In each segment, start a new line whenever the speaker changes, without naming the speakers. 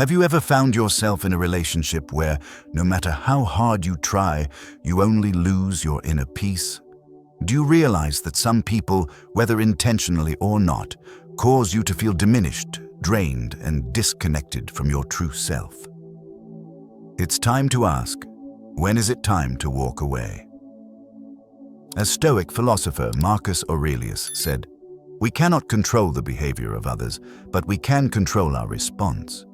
Have you ever found yourself in a relationship where, no matter how hard you try, you only lose your inner peace? Do you realize that some people, whether intentionally or not, cause you to feel diminished, drained, and disconnected from your true self? It's time to ask, when is it time to walk away? As Stoic philosopher Marcus Aurelius said, "We cannot control the behavior of others, but we can control our response."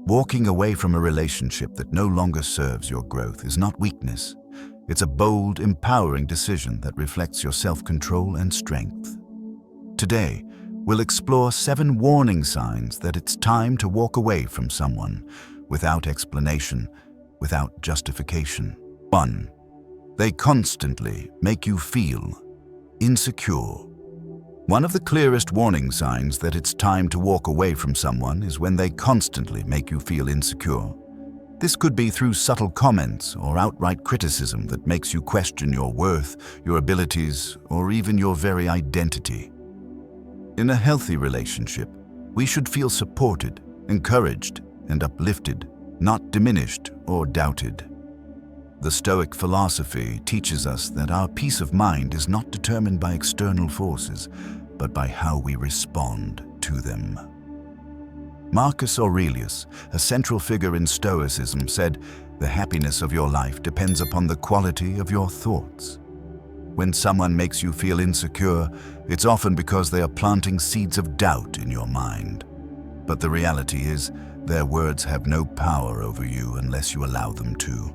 Walking away from a relationship that no longer serves your growth is not weakness. It's a bold, empowering decision that reflects your self-control and strength. Today, we'll explore 7 warning signs that it's time to walk away from someone without explanation, without justification. 1. They constantly make you feel insecure. One of the clearest warning signs that it's time to walk away from someone is when they constantly make you feel insecure. This could be through subtle comments or outright criticism that makes you question your worth, your abilities, or even your very identity. In a healthy relationship, we should feel supported, encouraged, and uplifted, not diminished or doubted. The Stoic philosophy teaches us that our peace of mind is not determined by external forces, but by how we respond to them. Marcus Aurelius, a central figure in Stoicism, said, "The happiness of your life depends upon the quality of your thoughts." When someone makes you feel insecure, it's often because they are planting seeds of doubt in your mind. But the reality is, their words have no power over you unless you allow them to.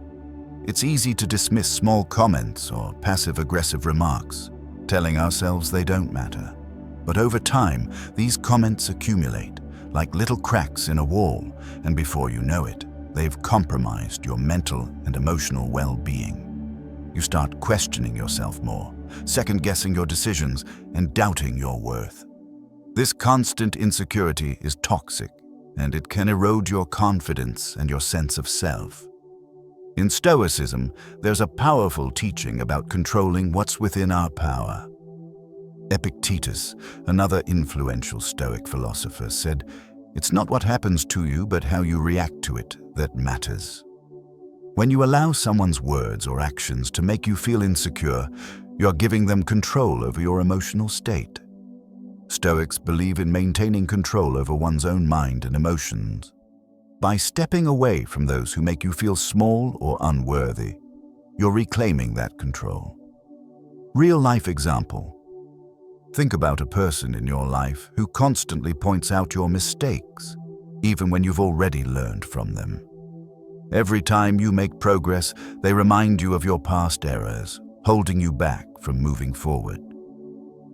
It's easy to dismiss small comments or passive-aggressive remarks, telling ourselves they don't matter. But over time, these comments accumulate, like little cracks in a wall, and before you know it, they've compromised your mental and emotional well-being. You start questioning yourself more, second-guessing your decisions, and doubting your worth. This constant insecurity is toxic, and it can erode your confidence and your sense of self. In Stoicism, there's a powerful teaching about controlling what's within our power. Epictetus, another influential Stoic philosopher, said, "It's not what happens to you, but how you react to it that matters." When you allow someone's words or actions to make you feel insecure, you're giving them control over your emotional state. Stoics believe in maintaining control over one's own mind and emotions. By stepping away from those who make you feel small or unworthy, you're reclaiming that control. Real-life example. Think about a person in your life who constantly points out your mistakes, even when you've already learned from them. Every time you make progress, they remind you of your past errors, holding you back from moving forward.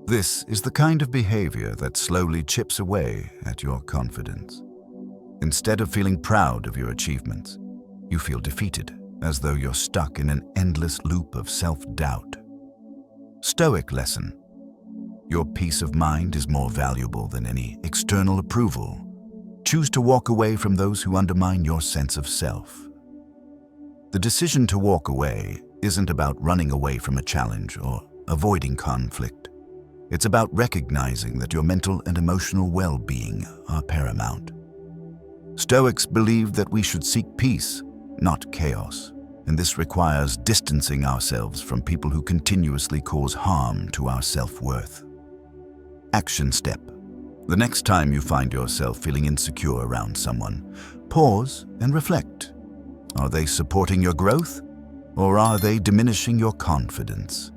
This is the kind of behavior that slowly chips away at your confidence. Instead of feeling proud of your achievements, you feel defeated, as though you're stuck in an endless loop of self-doubt. Stoic lesson. Your peace of mind is more valuable than any external approval. Choose to walk away from those who undermine your sense of self. The decision to walk away isn't about running away from a challenge or avoiding conflict. It's about recognizing that your mental and emotional well-being are paramount. Stoics believe that we should seek peace, not chaos, and this requires distancing ourselves from people who continuously cause harm to our self-worth. Action step. The next time you find yourself feeling insecure around someone, pause and reflect. Are they supporting your growth, or are they diminishing your confidence?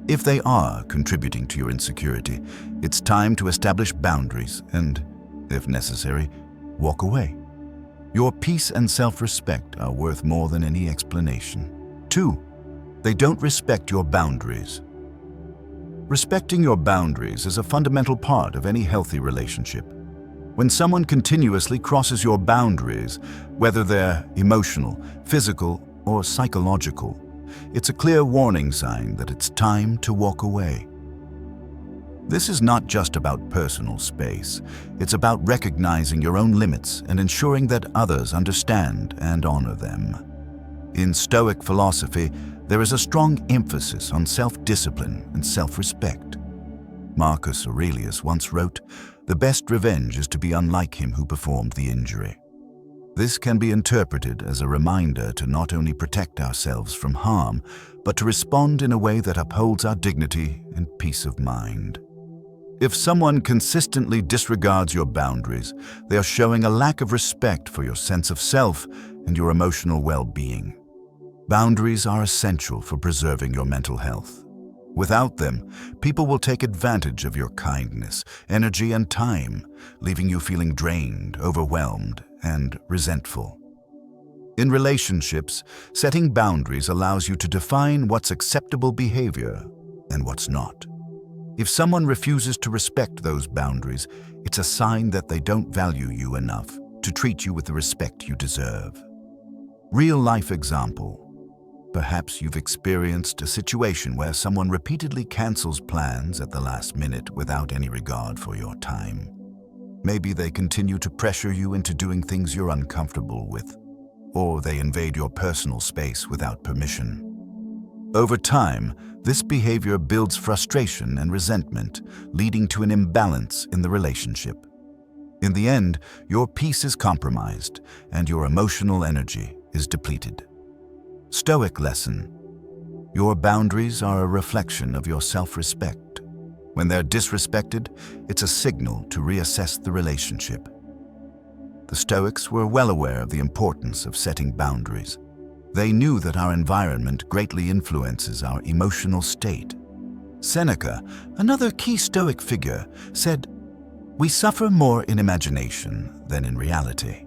If they are contributing to your insecurity, it's time to establish boundaries and, if necessary, walk away. Your peace and self-respect are worth more than any explanation. 2. They don't respect your boundaries. Respecting your boundaries is a fundamental part of any healthy relationship. When someone continuously crosses your boundaries, whether they're emotional, physical, or psychological, it's a clear warning sign that it's time to walk away. This is not just about personal space. It's about recognizing your own limits and ensuring that others understand and honor them. In Stoic philosophy, there is a strong emphasis on self-discipline and self-respect. Marcus Aurelius once wrote, "The best revenge is to be unlike him who performed the injury." This can be interpreted as a reminder to not only protect ourselves from harm, but to respond in a way that upholds our dignity and peace of mind. If someone consistently disregards your boundaries, they are showing a lack of respect for your sense of self and your emotional well-being. Boundaries are essential for preserving your mental health. Without them, people will take advantage of your kindness, energy, and time, leaving you feeling drained, overwhelmed, and resentful. In relationships, setting boundaries allows you to define what's acceptable behavior and what's not. If someone refuses to respect those boundaries, it's a sign that they don't value you enough to treat you with the respect you deserve. Real-life example. Perhaps you've experienced a situation where someone repeatedly cancels plans at the last minute without any regard for your time. Maybe they continue to pressure you into doing things you're uncomfortable with, or they invade your personal space without permission. Over time, this behavior builds frustration and resentment, leading to an imbalance in the relationship. In the end, your peace is compromised and your emotional energy is depleted. Stoic lesson. Your boundaries are a reflection of your self-respect. When they're disrespected, it's a signal to reassess the relationship. The Stoics were well aware of the importance of setting boundaries. They knew that our environment greatly influences our emotional state. Seneca, another key Stoic figure, said, "We suffer more in imagination than in reality."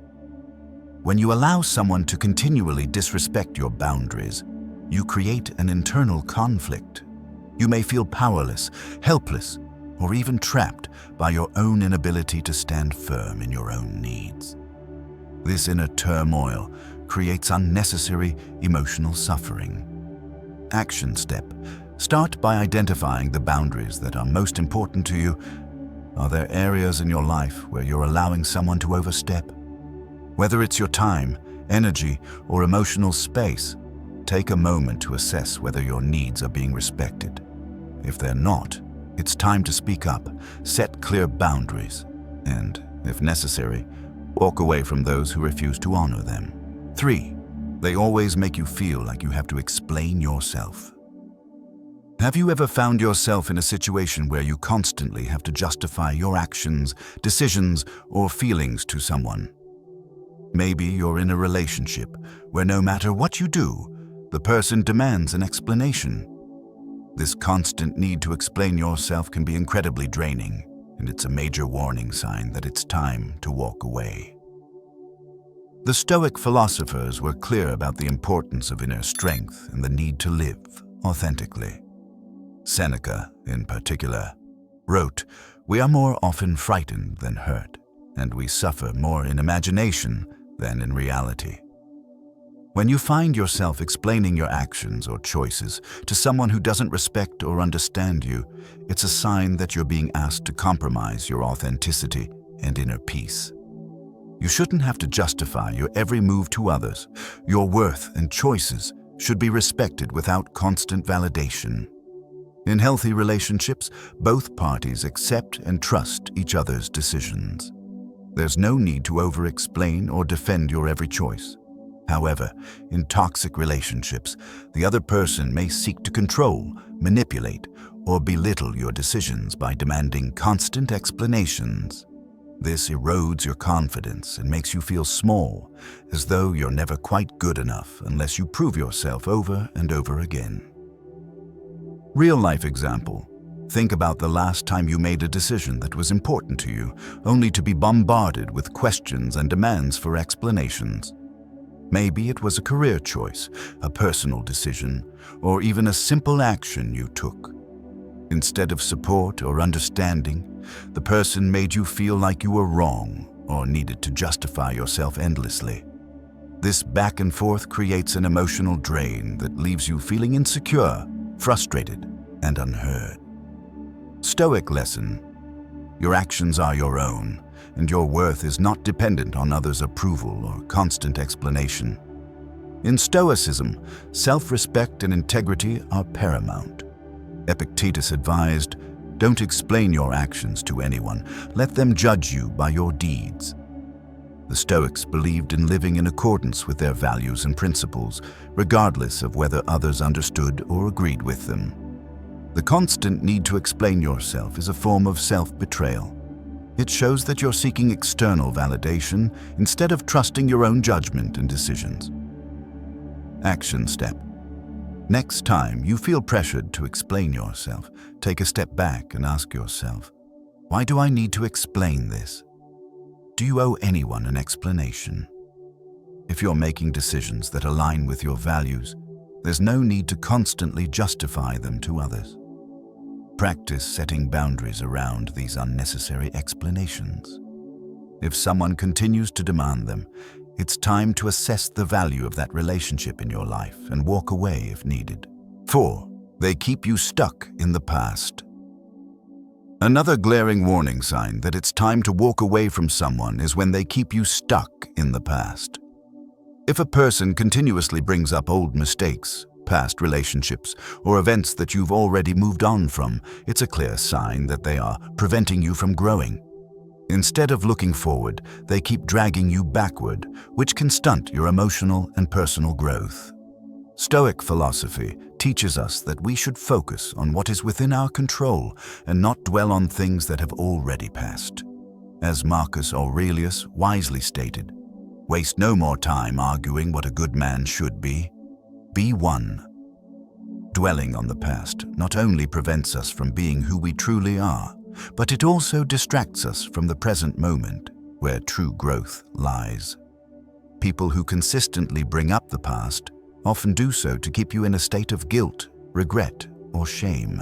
When you allow someone to continually disrespect your boundaries, you create an internal conflict. You may feel powerless, helpless, or even trapped by your own inability to stand firm in your own needs. This inner turmoil creates unnecessary emotional suffering. Action step. Start by identifying the boundaries that are most important to you. Are there areas in your life where you're allowing someone to overstep? Whether it's your time, energy, or emotional space, take a moment to assess whether your needs are being respected. If they're not, it's time to speak up, set clear boundaries, and, if necessary, walk away from those who refuse to honor them. 3. They always make you feel like you have to explain yourself. Have you ever found yourself in a situation where you constantly have to justify your actions, decisions, or feelings to someone? Maybe you're in a relationship where no matter what you do, the person demands an explanation. This constant need to explain yourself can be incredibly draining, and it's a major warning sign that it's time to walk away. The Stoic philosophers were clear about the importance of inner strength and the need to live authentically. Seneca, in particular, wrote, "We are more often frightened than hurt, and we suffer more in imagination than in reality." When you find yourself explaining your actions or choices to someone who doesn't respect or understand you, it's a sign that you're being asked to compromise your authenticity and inner peace. You shouldn't have to justify your every move to others. Your worth and choices should be respected without constant validation. In healthy relationships, both parties accept and trust each other's decisions. There's no need to over-explain or defend your every choice. However, in toxic relationships, the other person may seek to control, manipulate, or belittle your decisions by demanding constant explanations. This erodes your confidence and makes you feel small, as though you're never quite good enough unless you prove yourself over and over again. Real-life example. Think about the last time you made a decision that was important to you, only to be bombarded with questions and demands for explanations. Maybe it was a career choice, a personal decision, or even a simple action you took. Instead of support or understanding, the person made you feel like you were wrong or needed to justify yourself endlessly. This back and forth creates an emotional drain that leaves you feeling insecure, frustrated, and unheard. Stoic lesson. Your actions are your own, and your worth is not dependent on others' approval or constant explanation. In Stoicism, self-respect and integrity are paramount. Epictetus advised, "Don't explain your actions to anyone. Let them judge you by your deeds." The Stoics believed in living in accordance with their values and principles, regardless of whether others understood or agreed with them. The constant need to explain yourself is a form of self-betrayal. It shows that you're seeking external validation instead of trusting your own judgment and decisions. Action step. Next time you feel pressured to explain yourself, take a step back and ask yourself, why do I need to explain this? Do you owe anyone an explanation? If you're making decisions that align with your values, there's no need to constantly justify them to others. Practice setting boundaries around these unnecessary explanations. If someone continues to demand them, it's time to assess the value of that relationship in your life and walk away if needed. 4. They keep you stuck in the past. Another glaring warning sign that it's time to walk away from someone is when they keep you stuck in the past. If a person continuously brings up old mistakes, past relationships, or events that you've already moved on from, it's a clear sign that they are preventing you from growing. Instead of looking forward, they keep dragging you backward, which can stunt your emotional and personal growth. Stoic philosophy teaches us that we should focus on what is within our control and not dwell on things that have already passed. As Marcus Aurelius wisely stated, "Waste no more time arguing what a good man should be. Be one." Dwelling on the past not only prevents us from being who we truly are, but it also distracts us from the present moment, where true growth lies. People who consistently bring up the past often do so to keep you in a state of guilt, regret, or shame.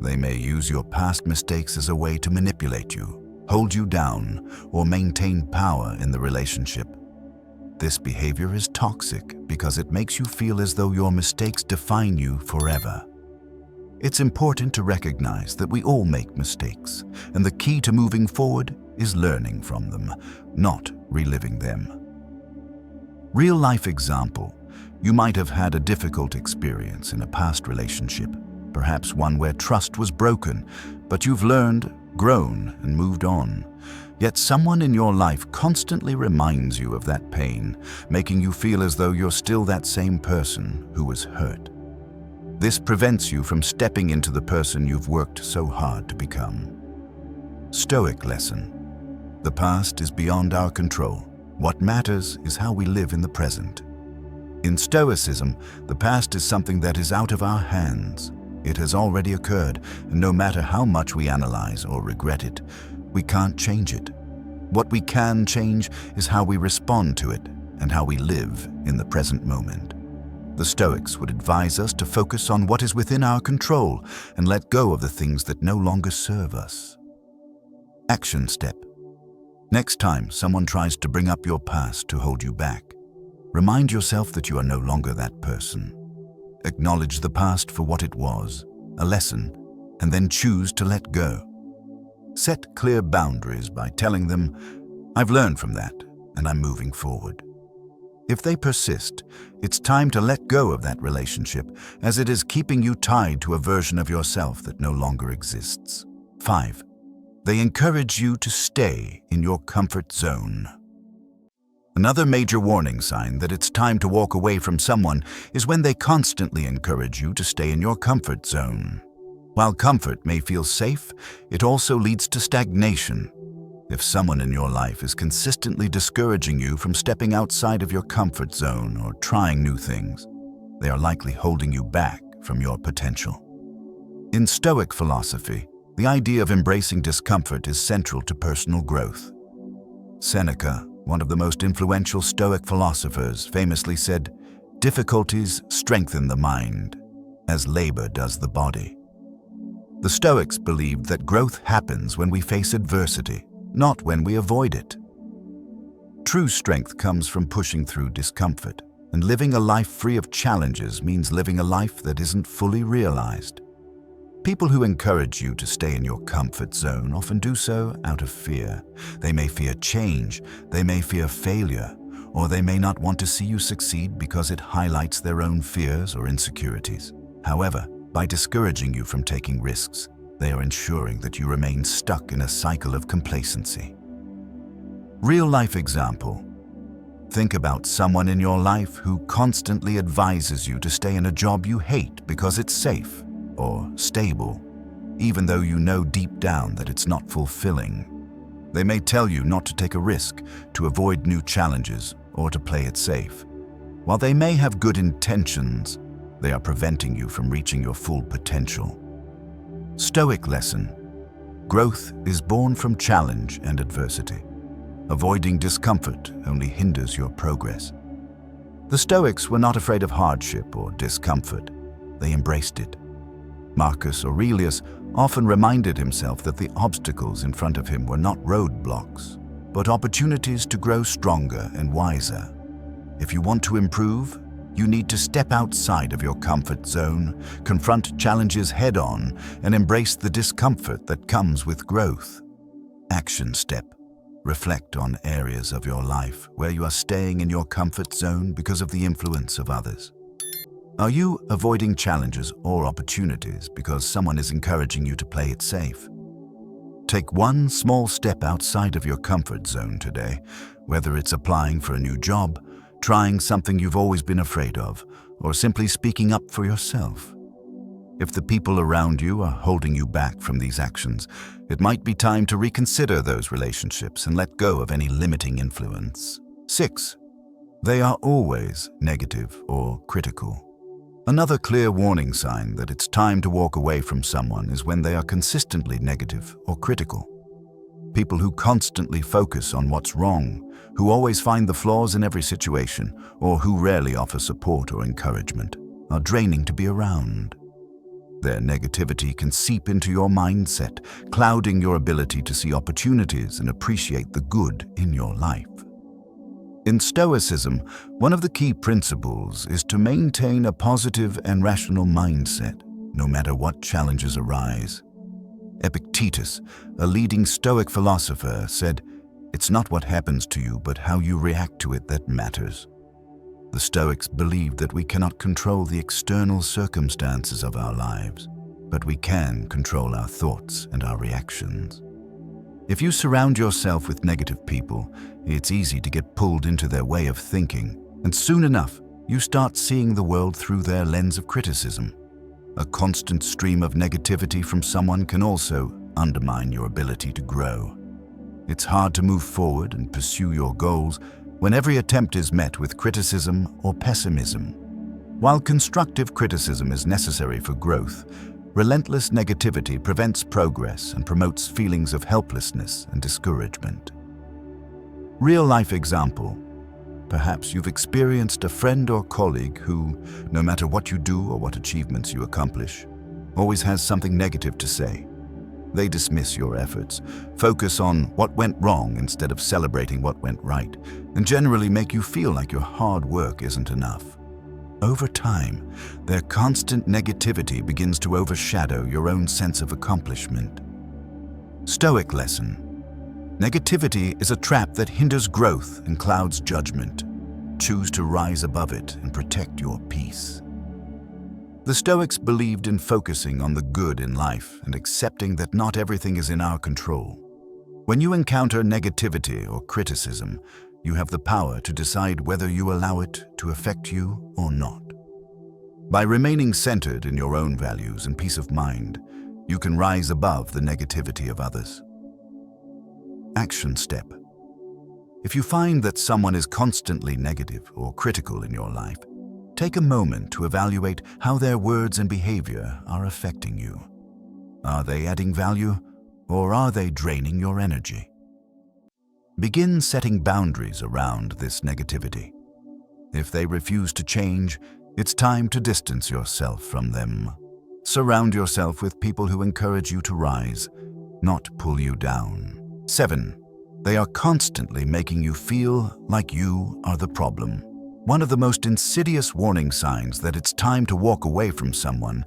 They may use your past mistakes as a way to manipulate you, hold you down, or maintain power in the relationship. This behavior is toxic because it makes you feel as though your mistakes define you forever. It's important to recognize that we all make mistakes, and the key to moving forward is learning from them, not reliving them. Real-life example. You might have had a difficult experience in a past relationship, perhaps one where trust was broken, but you've learned, grown, and moved on. Yet someone in your life constantly reminds you of that pain, making you feel as though you're still that same person who was hurt. This prevents you from stepping into the person you've worked so hard to become. Stoic lesson. The past is beyond our control. What matters is how we live in the present. In Stoicism, the past is something that is out of our hands. It has already occurred, and no matter how much we analyze or regret it, we can't change it. What we can change is how we respond to it and how we live in the present moment. The Stoics would advise us to focus on what is within our control and let go of the things that no longer serve us. Action step. Next time someone tries to bring up your past to hold you back, remind yourself that you are no longer that person. Acknowledge the past for what it was, a lesson, and then choose to let go. Set clear boundaries by telling them, "I've learned from that, and I'm moving forward." If they persist, it's time to let go of that relationship, as it is keeping you tied to a version of yourself that no longer exists. 5. They encourage you to stay in your comfort zone. Another major warning sign that it's time to walk away from someone is when they constantly encourage you to stay in your comfort zone. While comfort may feel safe, it also leads to stagnation. If someone in your life is consistently discouraging you from stepping outside of your comfort zone or trying new things, they are likely holding you back from your potential. In Stoic philosophy, the idea of embracing discomfort is central to personal growth. Seneca, one of the most influential Stoic philosophers, famously said, "Difficulties strengthen the mind, as labor does the body." The Stoics believed that growth happens when we face adversity, not when we avoid it. True strength comes from pushing through discomfort, and living a life free of challenges means living a life that isn't fully realized. People who encourage you to stay in your comfort zone often do so out of fear. They may fear change, they may fear failure, or they may not want to see you succeed because it highlights their own fears or insecurities. However, by discouraging you from taking risks, they are ensuring that you remain stuck in a cycle of complacency. Real-life example. Think about someone in your life who constantly advises you to stay in a job you hate because it's safe or stable, even though you know deep down that it's not fulfilling. They may tell you not to take a risk, to avoid new challenges, or to play it safe. While they may have good intentions, they are preventing you from reaching your full potential. Stoic lesson. Growth is born from challenge and adversity. Avoiding discomfort only hinders your progress. The Stoics were not afraid of hardship or discomfort. They embraced it. Marcus Aurelius often reminded himself that the obstacles in front of him were not roadblocks, but opportunities to grow stronger and wiser. If you want to improve, you need to step outside of your comfort zone, confront challenges head-on, and embrace the discomfort that comes with growth. Action step. Reflect on areas of your life where you are staying in your comfort zone because of the influence of others. Are you avoiding challenges or opportunities because someone is encouraging you to play it safe? Take one small step outside of your comfort zone today, whether it's applying for a new job, trying something you've always been afraid of, or simply speaking up for yourself. If the people around you are holding you back from these actions, it might be time to reconsider those relationships and let go of any limiting influence. 6. They are always negative or critical. Another clear warning sign that it's time to walk away from someone is when they are consistently negative or critical. People who constantly focus on what's wrong, who always find the flaws in every situation, or who rarely offer support or encouragement, are draining to be around. Their negativity can seep into your mindset, clouding your ability to see opportunities and appreciate the good in your life. In Stoicism, one of the key principles is to maintain a positive and rational mindset, no matter what challenges arise. Epictetus, a leading Stoic philosopher, said, "It's not what happens to you, but how you react to it that matters." The Stoics believed that we cannot control the external circumstances of our lives, but we can control our thoughts and our reactions. If you surround yourself with negative people, it's easy to get pulled into their way of thinking, and soon enough, you start seeing the world through their lens of criticism. A constant stream of negativity from someone can also undermine your ability to grow. It's hard to move forward and pursue your goals when every attempt is met with criticism or pessimism. While constructive criticism is necessary for growth, relentless negativity prevents progress and promotes feelings of helplessness and discouragement. Real-life example. Perhaps you've experienced a friend or colleague who, no matter what you do or what achievements you accomplish, always has something negative to say. They dismiss your efforts, focus on what went wrong instead of celebrating what went right, and generally make you feel like your hard work isn't enough. Over time, their constant negativity begins to overshadow your own sense of accomplishment. Stoic lesson. Negativity is a trap that hinders growth and clouds judgment. Choose to rise above it and protect your peace. The Stoics believed in focusing on the good in life and accepting that not everything is in our control. When you encounter negativity or criticism, you have the power to decide whether you allow it to affect you or not. By remaining centered in your own values and peace of mind, you can rise above the negativity of others. Action step. If you find that someone is constantly negative or critical in your life, take a moment to evaluate how their words and behavior are affecting you. Are they adding value, or are they draining your energy? Begin setting boundaries around this negativity. If they refuse to change, it's time to distance yourself from them. Surround yourself with people who encourage you to rise, not pull you down. 7. They are constantly making you feel like you are the problem. One of the most insidious warning signs that it's time to walk away from someone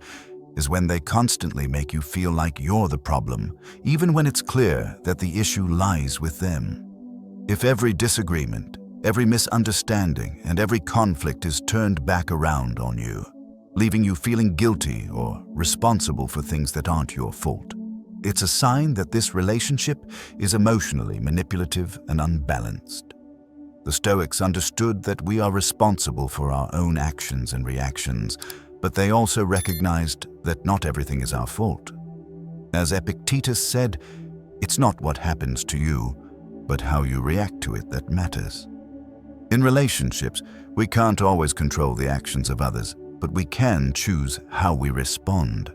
is when they constantly make you feel like you're the problem, even when it's clear that the issue lies with them. If every disagreement, every misunderstanding, and every conflict is turned back around on you, leaving you feeling guilty or responsible for things that aren't your fault, It's a sign that this relationship is emotionally manipulative and unbalanced. The Stoics understood that we are responsible for our own actions and reactions, but they also recognized that not everything is our fault. As Epictetus said, it's not what happens to you, but how you react to it that matters. In relationships, we can't always control the actions of others, but we can choose how we respond.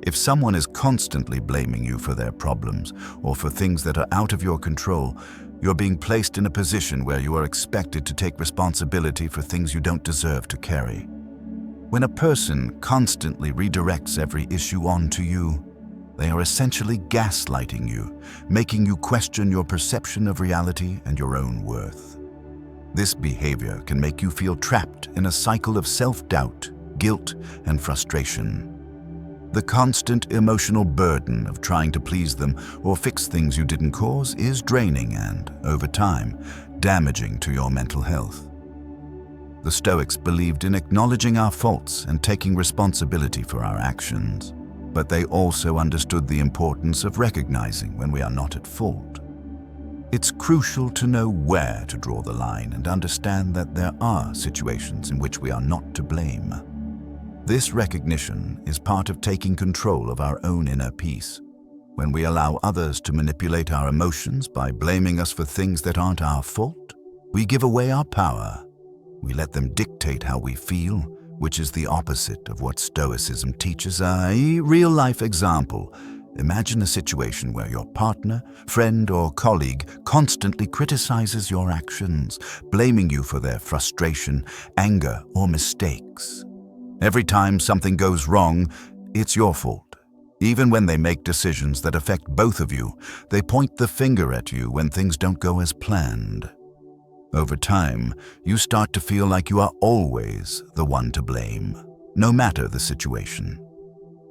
If someone is constantly blaming you for their problems or for things that are out of your control, you're being placed in a position where you are expected to take responsibility for things you don't deserve to carry. When a person constantly redirects every issue onto you, they are essentially gaslighting you, making you question your perception of reality and your own worth. This behavior can make you feel trapped in a cycle of self-doubt, guilt, and frustration. The constant emotional burden of trying to please them or fix things you didn't cause is draining and, over time, damaging to your mental health. The Stoics believed in acknowledging our faults and taking responsibility for our actions, but they also understood the importance of recognizing when we are not at fault. It's crucial to know where to draw the line and understand that there are situations in which we are not to blame. This recognition is part of taking control of our own inner peace. When we allow others to manipulate our emotions by blaming us for things that aren't our fault, we give away our power. We let them dictate how we feel, which is the opposite of what Stoicism teaches. A real-life example. Imagine a situation where your partner, friend, or colleague constantly criticizes your actions, blaming you for their frustration, anger, or mistakes. Every time something goes wrong, it's your fault. Even when they make decisions that affect both of you, they point the finger at you when things don't go as planned. Over time, you start to feel like you are always the one to blame, no matter the situation.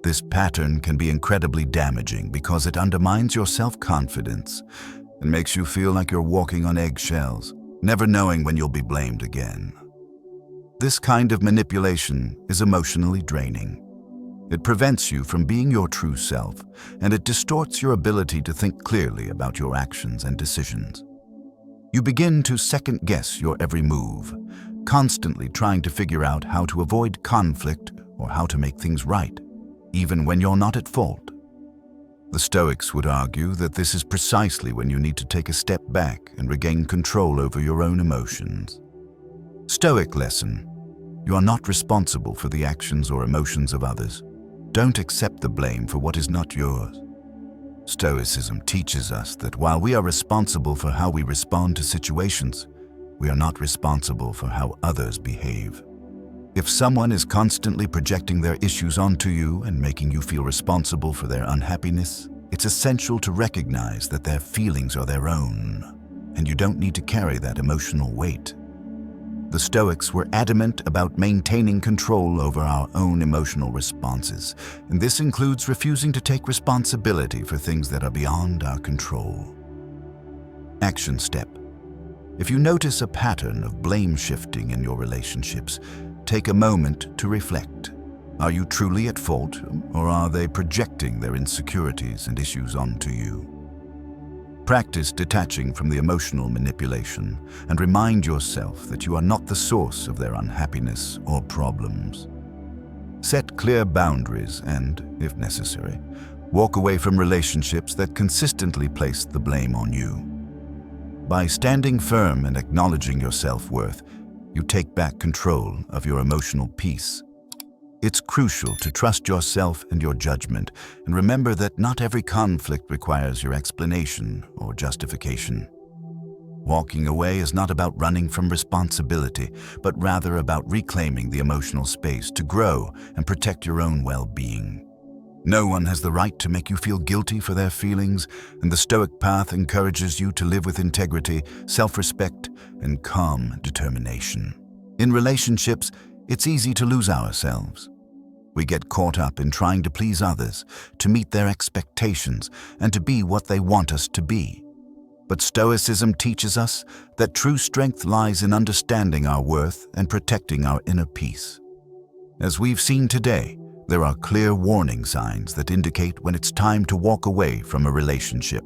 This pattern can be incredibly damaging because it undermines your self-confidence and makes you feel like you're walking on eggshells, never knowing when you'll be blamed again. This kind of manipulation is emotionally draining. It prevents you from being your true self, and it distorts your ability to think clearly about your actions and decisions. You begin to second-guess your every move, constantly trying to figure out how to avoid conflict or how to make things right, even when you're not at fault. The Stoics would argue that this is precisely when you need to take a step back and regain control over your own emotions. Stoic lesson: you are not responsible for the actions or emotions of others. Don't accept the blame for what is not yours. Stoicism teaches us that while we are responsible for how we respond to situations, we are not responsible for how others behave. If someone is constantly projecting their issues onto you and making you feel responsible for their unhappiness, it's essential to recognize that their feelings are their own, and you don't need to carry that emotional weight. The Stoics were adamant about maintaining control over our own emotional responses, and this includes refusing to take responsibility for things that are beyond our control. Action step: if you notice a pattern of blame shifting in your relationships, take a moment to reflect. Are you truly at fault, or are they projecting their insecurities and issues onto you? Practice detaching from the emotional manipulation and remind yourself that you are not the source of their unhappiness or problems. Set clear boundaries and, if necessary, walk away from relationships that consistently place the blame on you. By standing firm and acknowledging your self-worth, you take back control of your emotional peace. It's crucial to trust yourself and your judgment, and remember that not every conflict requires your explanation or justification. Walking away is not about running from responsibility, but rather about reclaiming the emotional space to grow and protect your own well-being. No one has the right to make you feel guilty for their feelings, and the Stoic path encourages you to live with integrity, self-respect, and calm determination. In relationships, it's easy to lose ourselves. We get caught up in trying to please others, to meet their expectations, and to be what they want us to be. But Stoicism teaches us that true strength lies in understanding our worth and protecting our inner peace. As we've seen today, There are clear warning signs that indicate when it's time to walk away from a relationship,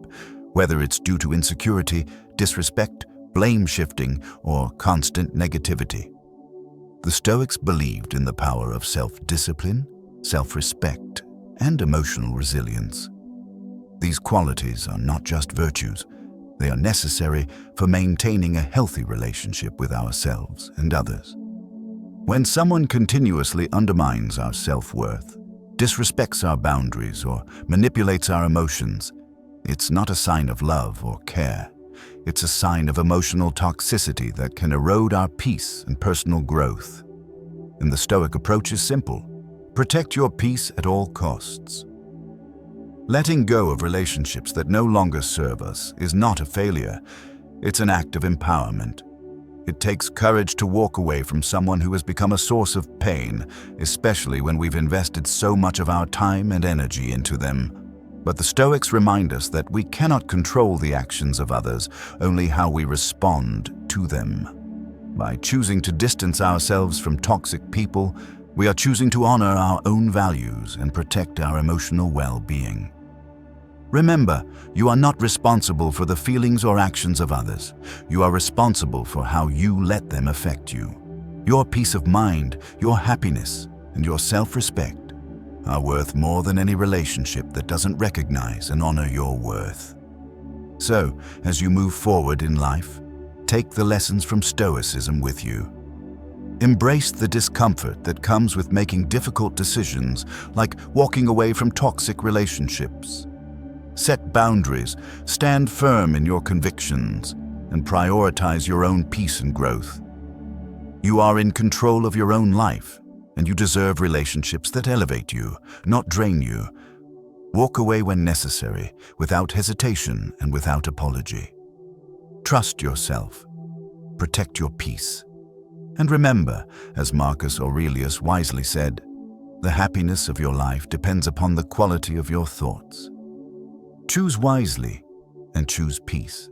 whether it's due to insecurity, disrespect, blame shifting, or constant negativity. The Stoics believed in the power of self-discipline, self-respect, and emotional resilience. These qualities are not just virtues, they are necessary for maintaining a healthy relationship with ourselves and others. When someone continuously undermines our self-worth, disrespects our boundaries, or manipulates our emotions, it's not a sign of love or care. It's a sign of emotional toxicity that can erode our peace and personal growth. And the Stoic approach is simple: protect your peace at all costs. Letting go of relationships that no longer serve us is not a failure, it's an act of empowerment. It takes courage to walk away from someone who has become a source of pain, especially when we've invested so much of our time and energy into them. But the Stoics remind us that we cannot control the actions of others, only how we respond to them. By choosing to distance ourselves from toxic people, we are choosing to honor our own values and protect our emotional well-being. Remember, you are not responsible for the feelings or actions of others. You are responsible for how you let them affect you. Your peace of mind, your happiness, and your self-respect are worth more than any relationship that doesn't recognize and honor your worth. So, as you move forward in life, take the lessons from Stoicism with you. Embrace the discomfort that comes with making difficult decisions, like walking away from toxic relationships. Set boundaries, stand firm in your convictions, and prioritize your own peace and growth. You are in control of your own life, and you deserve relationships that elevate you, not drain you. Walk away when necessary, without hesitation and without apology. Trust yourself. Protect your peace. And remember, as Marcus Aurelius wisely said, the happiness of your life depends upon the quality of your thoughts. Choose wisely and choose peace.